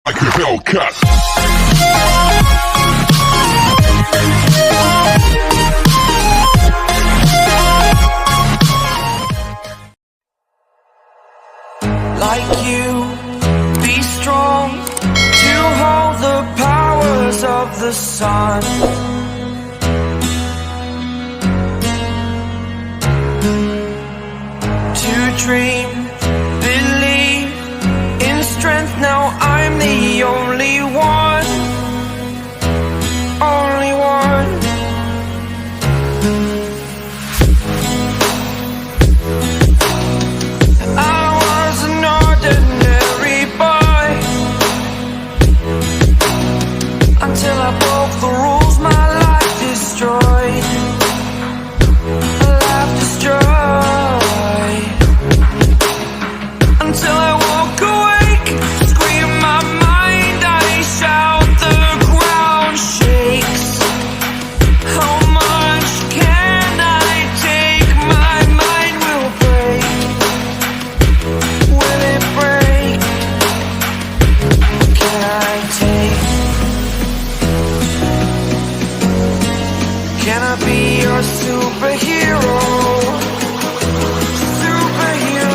Like a Hellcat. Like you, be strong to hold the powers of the sun. To dream, believe in strength. Now I'm the only one, only one. Until I broke the rules, my life destroyed. Life destroyed. Until I walk awake, scream my mind, I shout, the ground shakes. How much can I take? My mind will break. Will it break? Can I take? Can I be your superhero? Superhero.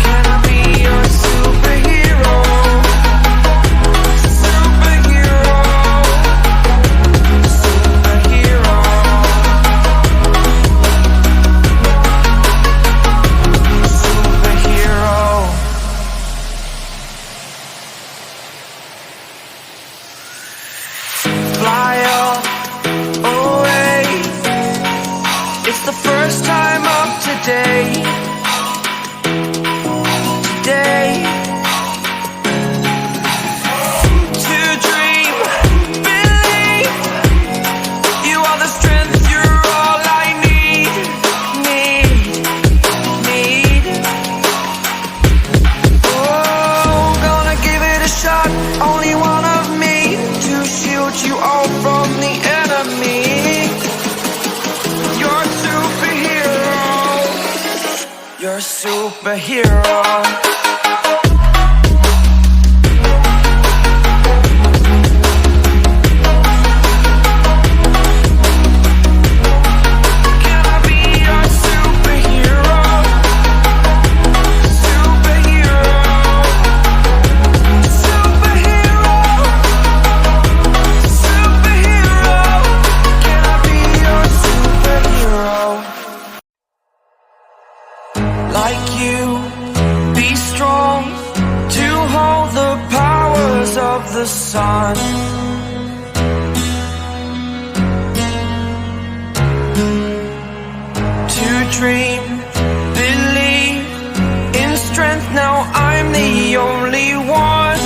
Can I be your superhero? Superhero. Superhero. Fly up, away. It's the first time of today. Today. To dream, believe. You are the strength, you're all I need. Need. Oh, gonna give it a shot. Only one of me to shield you all from the enemy. You're a superhero. You're a superhero. Can I be your superhero? Superhero. Superhero. Superhero. Can I be your superhero? Like you, be strong to hold the powers of the sun. To dream, believe in strength. Now I'm the only one,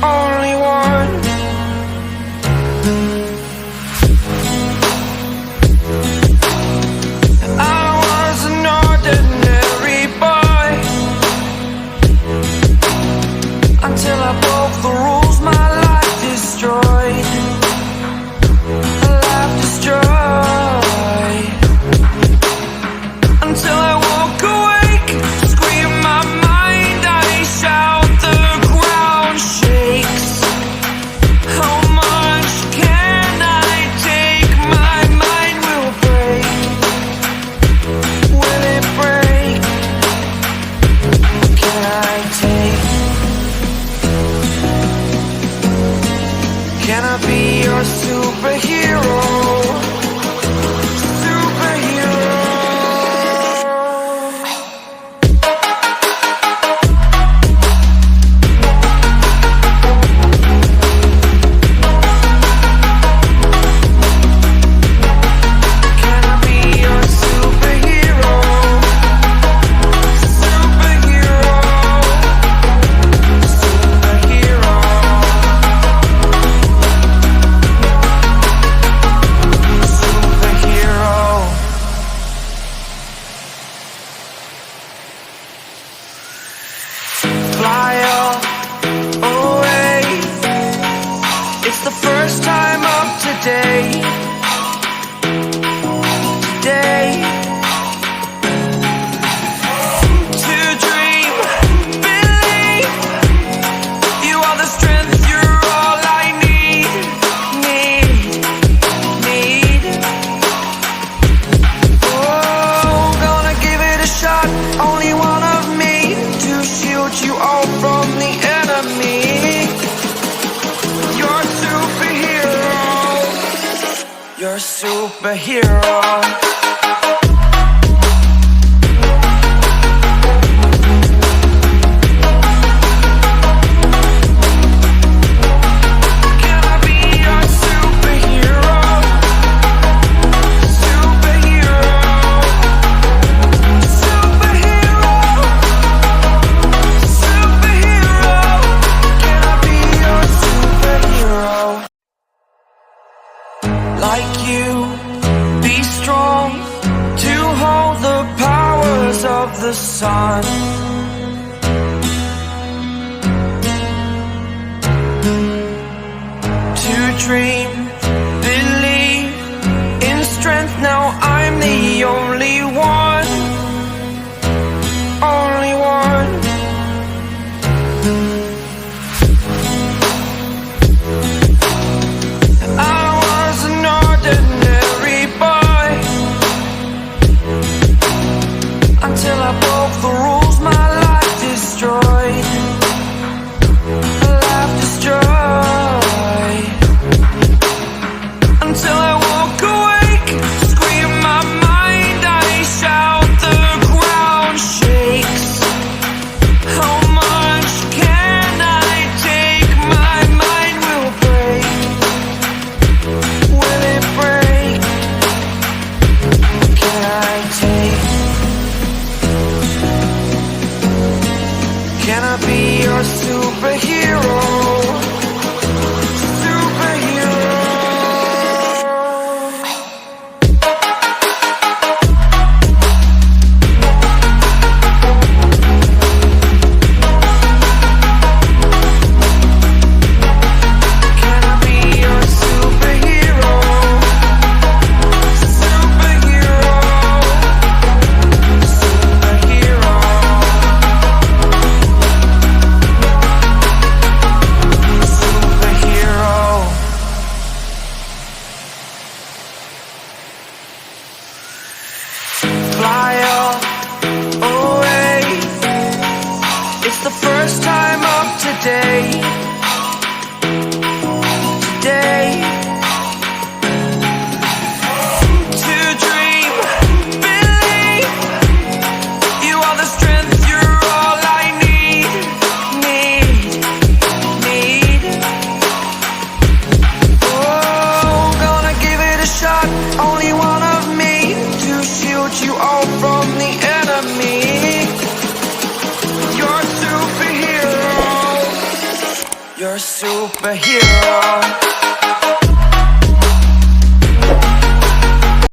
only one. I was an ordinary boy until I broke the rules, my life destroyed. Life destroyed. Until I walk awake, scream my mind, I shout, the ground shakes. How much can I take? My mind will break. Will it break? Can I take? Can I be your superhero? Superhero. Can I be your superhero? Superhero. Superhero. You're a superhero. Like you, be strong to hold the powers of the sun. To dream, believe in strength. Now I'm the only one, only one. Until I broke the rules, my life destroyed. A life destroyed. Until I woke awake, scream my mind, I shout, the ground shakes. How much can I take? My mind will break. Will it break? Can I take? Can I be your superhero? Superhero. Can I be your superhero? Superhero. Superhero. Fly up, away. It's the first time of today. Today. To dream, believe. You are the strength, you're all I need. Need. Oh, gonna give it a shot. Only one of me to shield you all from the enemy. You're a superhero. You're a superhero.